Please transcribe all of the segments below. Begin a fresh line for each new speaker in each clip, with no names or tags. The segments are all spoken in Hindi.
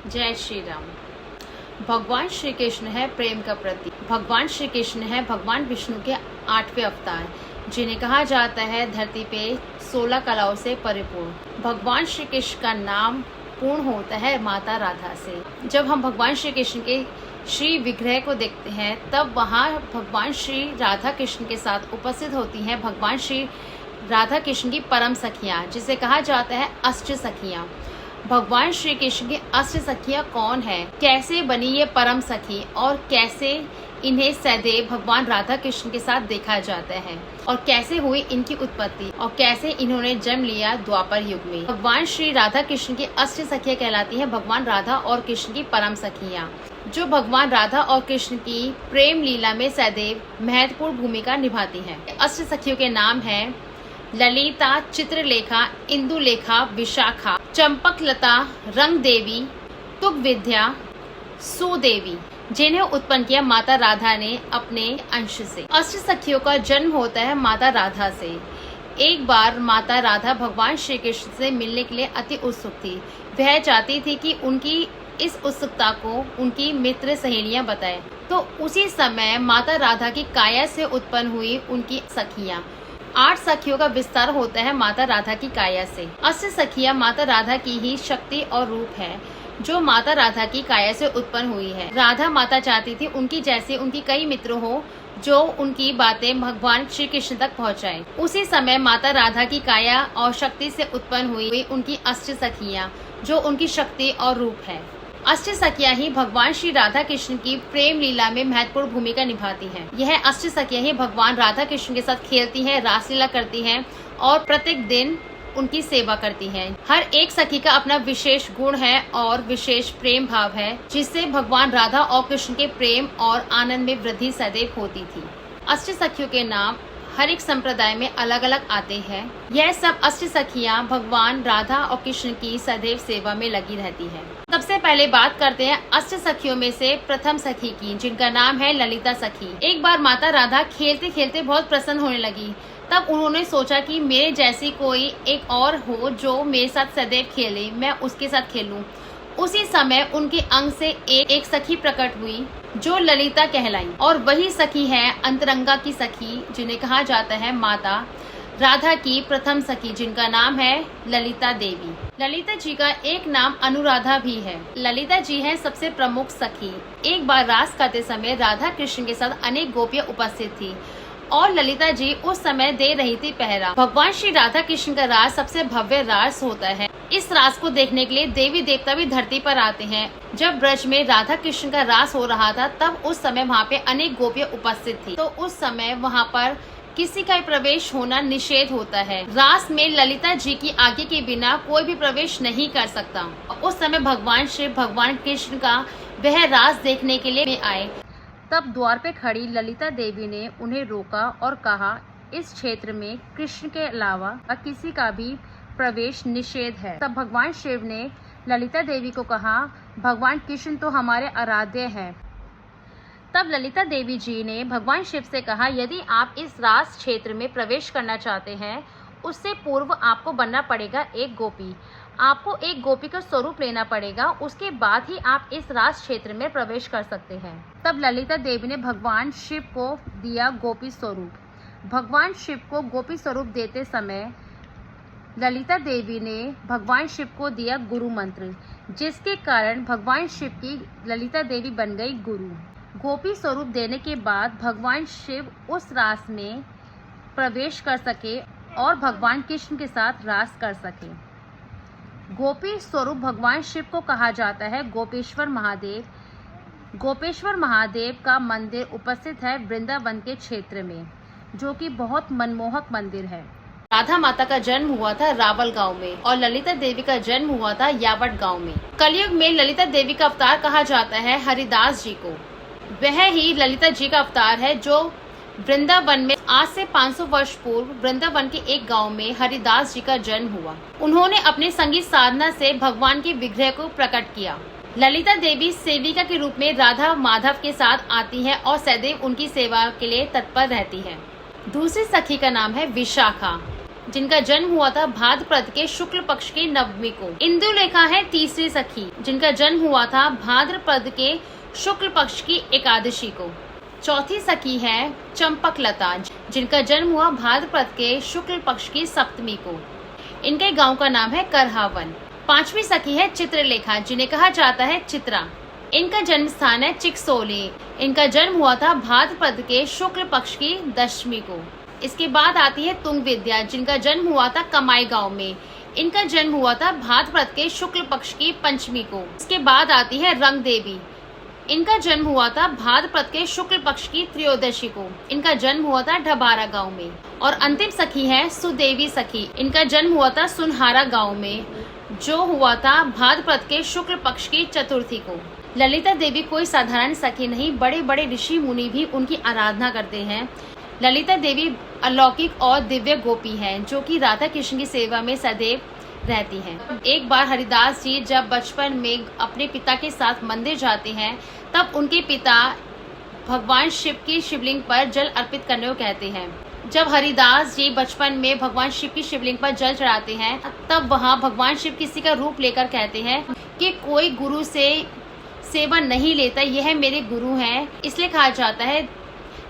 जय श्री राम। भगवान श्री कृष्ण है प्रेम का प्रतीक। भगवान श्री कृष्ण है भगवान विष्णु के 8वें अवतार, जिन्हें कहा जाता है धरती पे 16 कलाओं से परिपूर्ण। भगवान श्री कृष्ण का नाम पूर्ण होता है माता राधा से। जब हम भगवान श्री कृष्ण के श्री विग्रह को देखते हैं, तब वहाँ भगवान श्री राधा कृष्ण के साथ उपस्थित होती हैं भगवान श्री राधा कृष्ण की परम सखियाँ, जिसे कहा जाता है अष्ट सखियाँ। भगवान श्री कृष्ण की अष्ट सखियाँ कौन है, कैसे बनी ये परम सखी और कैसे इन्हें सदैव भगवान राधा कृष्ण के साथ देखा जाता है और कैसे हुई इनकी उत्पत्ति और कैसे इन्होंने जन्म लिया द्वापर युग में। भगवान श्री राधा कृष्ण की अष्ट सखियाँ कहलाती हैं भगवान राधा और कृष्ण की परम सखियाँ, जो भगवान राधा और कृष्ण की प्रेम लीला में सदैव महत्वपूर्ण भूमिका निभाती हैं। अष्ट सखियों के नाम हैं ललिता, चित्रलेखा, इंदुलेखा, विशाखा, चंपकलता, रंग देवी, तुक विद्या, सुदेवी, जिन्हें उत्पन्न किया माता राधा ने अपने अंश से। अष्ट सखियों का जन्म होता है माता राधा से। एक बार माता राधा भगवान श्री कृष्ण से मिलने के लिए अति उत्सुक थी। वह चाहती थी कि उनकी इस उत्सुकता को उनकी मित्र सहेलियां बताएं। तो उसी समय माता राधा की काया से उत्पन्न हुई उनकी सखियां। 8 सखियों का विस्तार होता है माता राधा की काया से। अष्ट सखियां माता राधा की ही शक्ति और रूप है, जो माता राधा की काया से उत्पन्न हुई है। राधा माता चाहती थी उनकी जैसे उनकी कई मित्र हो, जो उनकी बातें भगवान श्री कृष्ण तक पहुंचाएं। उसी समय माता राधा की काया और शक्ति से उत्पन्न हुई उनकी अष्ट सखियां, जो उनकी शक्ति और रूप है। अष्ट सखियां ही भगवान श्री राधा कृष्ण की प्रेम लीला में महत्वपूर्ण भूमिका निभाती हैं। यह अष्ट सखियां ही भगवान राधा कृष्ण के साथ खेलती हैं, रासलीला करती हैं और प्रत्येक दिन उनकी सेवा करती हैं। हर एक सखी का अपना विशेष गुण है और विशेष प्रेम भाव है, जिससे भगवान राधा और कृष्ण के प्रेम और आनंद में वृद्धि सदैव होती थी। अष्ट सखियों के नाम हर एक संप्रदाय में अलग अलग आते हैं। यह सब अष्ट सखियां भगवान राधा और कृष्ण की सदैव सेवा में लगी रहती है। सबसे पहले बात करते हैं अष्ट सखियों में से प्रथम सखी की, जिनका नाम है ललिता सखी। एक बार माता राधा खेलते खेलते बहुत प्रसन्न होने लगी। तब उन्होंने सोचा कि मेरे जैसी कोई एक और हो जो मेरे साथ सदैव खेले, मैं उसके साथ खेलूं। उसी समय उनके अंग से एक सखी प्रकट हुई, जो ललिता कहलाई, और वही सखी है अंतरंगा की सखी, जिन्हें कहा जाता है माता राधा की प्रथम सखी, जिनका नाम है ललिता देवी। ललिता जी का एक नाम अनुराधा भी है। ललिता जी है सबसे प्रमुख सखी। एक बार रास करते समय राधा कृष्ण के साथ अनेक गोपियां उपस्थित थी और ललिता जी उस समय दे रही थी पहरा। भगवान श्री राधा कृष्ण का रास सबसे भव्य रास होता है। इस रास को देखने के लिए देवी देवता भी धरती पर आते हैं। जब ब्रज में राधा कृष्ण का रास हो रहा था, तब उस समय वहाँ पे अनेक गोपियां उपस्थित थी। तो उस समय वहाँ पर किसी का प्रवेश होना निषेध होता है। रास में ललिता जी की आज्ञा के बिना कोई भी प्रवेश नहीं कर सकता। उस समय भगवान कृष्ण का वह रास देखने के लिए आए। तब द्वार पे खड़ी ललिता देवी ने उन्हें रोका और कहा, इस क्षेत्र में कृष्ण के अलावा किसी का भी प्रवेश निषेध है। तब भगवान शिव ने ललिता देवी को कहा, भगवान कृष्ण तो हमारे आराध्य हैं। तब ललिता देवी जी ने भगवान शिव से कहा, यदि आप इस रास क्षेत्र में प्रवेश करना चाहते हैं, उससे पूर्व आपको बनना पड़ेगा एक गोपी। आपको एक गोपी का स्वरूप लेना पड़ेगा, उसके बाद ही आप इस रास क्षेत्र में प्रवेश कर सकते हैं। तब ललिता देवी ने भगवान शिव को दिया गोपी स्वरूप। भगवान शिव को गोपी स्वरूप देते समय ललिता देवी ने भगवान शिव को दिया गुरु मंत्र, जिसके कारण भगवान शिव की ललिता देवी बन गई गुरु। गोपी स्वरूप देने के बाद भगवान शिव उस रास में प्रवेश कर सके और भगवान कृष्ण के साथ रास कर सके। गोपी स्वरूप भगवान शिव को कहा जाता है गोपेश्वर महादेव। गोपेश्वर महादेव का मंदिर उपस्थित है वृंदावन के क्षेत्र में, जो कि बहुत मनमोहक मंदिर है। राधा माता का जन्म हुआ था रावल गांव में और ललिता देवी का जन्म हुआ था यावट गांव में। कलयुग में ललिता देवी का अवतार कहा जाता है हरिदास जी को। वह ही ललिता जी का अवतार है, जो वृंदावन में आज से 500 वर्ष पूर्व वृंदावन के एक गांव में हरिदास जी का जन्म हुआ। उन्होंने अपने संगीत साधना से भगवान के विग्रह को प्रकट किया। ललिता देवी सेविका के रूप में राधा माधव के साथ आती हैं और सदैव उनकी सेवा के लिए तत्पर रहती हैं। दूसरी सखी का नाम है विशाखा। जिनका जन्म हुआ था भाद्रपद के शुक्ल पक्ष की नवमी को। इंदुलेखा है तीसरी सखी, जिनका जन्म हुआ था भाद्रपद के शुक्ल पक्ष की एकादशी को। चौथी सखी है चंपकलता, जिनका जन्म हुआ भाद्रपद के शुक्ल पक्ष की सप्तमी को। इनके गांव का नाम है करहावन। पांचवी सखी है चित्रलेखा, जिन्हें कहा जाता है चित्रा। इनका जन्म स्थान है चिकसोली। इनका जन्म हुआ था भाद्रपद के शुक्ल पक्ष की दशमी को। इसके बाद आती है तुंग विद्या, जिनका जन्म हुआ था कमाई गांव में। इनका जन्म हुआ था भाद्रपद के शुक्ल पक्ष की पंचमी को। इसके बाद आती है रंग देवी। इनका जन्म हुआ था भाद्रपद के शुक्ल पक्ष की त्रयोदशी को। इनका जन्म हुआ था ढबारा गांव में। और अंतिम सखी है सुदेवी सखी। इनका जन्म हुआ था सुनहारा गांव में, जो हुआ था भाद्रपद के शुक्ल पक्ष की चतुर्थी को। ललिता देवी कोई साधारण सखी नहीं, बड़े बड़े ऋषि मुनि भी उनकी आराधना करते हैं। ललिता देवी अलौकिक और दिव्य गोपी हैं, जो कि राधा कृष्ण की सेवा में सदैव रहती हैं। एक बार हरिदास जी जब बचपन में अपने पिता के साथ मंदिर जाते हैं, तब उनके पिता भगवान शिव की शिवलिंग पर जल अर्पित करने को कहते हैं। जब हरिदास जी बचपन में भगवान शिव की शिवलिंग पर जल चढ़ाते हैं, तब वहाँ भगवान शिव किसी का रूप लेकर कहते हैं कि कोई गुरु से सेवा नहीं लेता, यह मेरे गुरु हैं। इसलिए कहा जाता है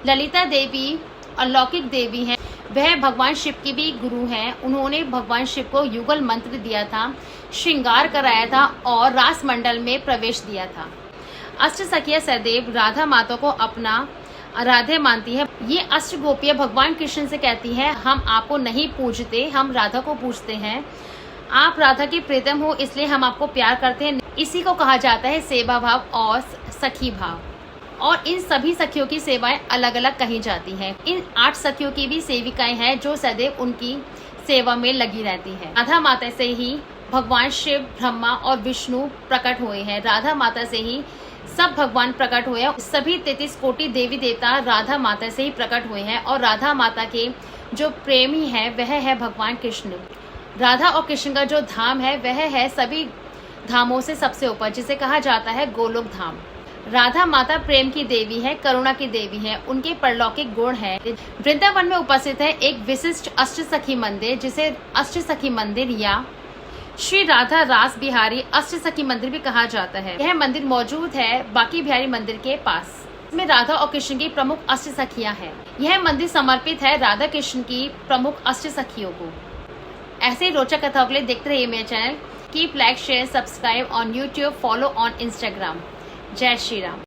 ललिता देवी अलौकिक देवी हैं। वह भगवान शिव की भी गुरु हैं। उन्होंने भगवान शिव को युगल मंत्र दिया था, श्रृंगार कराया था और रास मंडल में प्रवेश दिया था। अष्ट सखियां सदैव राधा माता को अपना आराध्य मानती है। ये अष्ट गोपियां भगवान कृष्ण से कहती है, हम आपको नहीं पूजते, हम राधा को पूजते हैं। आप राधा के प्रीतम हो, इसलिए हम आपको प्यार करते हैं। इसी को कहा जाता है सेवा भाव और सखी भाव। और इन सभी सखियों की सेवाएं अलग अलग कही जाती हैं। इन 8 सखियों की भी सेविकाएं हैं, जो सदैव उनकी सेवा में लगी रहती हैं। राधा माता से ही भगवान शिव, ब्रह्मा और विष्णु प्रकट हुए हैं। राधा माता से ही सब भगवान प्रकट हुए हैं। सभी 33 कोटि देवी देवता राधा माता से ही प्रकट हुए हैं। और राधा माता के जो प्रेमी है वह है भगवान कृष्ण। राधा और कृष्ण का जो धाम है वह है सभी धामों से सबसे ऊपर, जिसे कहा जाता है गोलोक धाम। राधा माता प्रेम की देवी है, करुणा की देवी है। उनके परलौकिक गुण है। वृंदावन में उपस्थित है एक विशिष्ट अष्ट सखी मंदिर, जिसे अष्ट सखी मंदिर या श्री राधा रास बिहारी अष्ट सखी मंदिर भी कहा जाता है। यह मंदिर मौजूद है बाकी बिहारी मंदिर के पास। इसमें राधा और कृष्ण की प्रमुख अष्ट सखियां हैं। यह मंदिर समर्पित है राधा कृष्ण की प्रमुख अष्ट सखियों को। ऐसे ही रोचक कथाओं के लिए देखते रहिए मेरे channel. Keep like, share, subscribe on YouTube, follow on Instagram। जय श्री राम।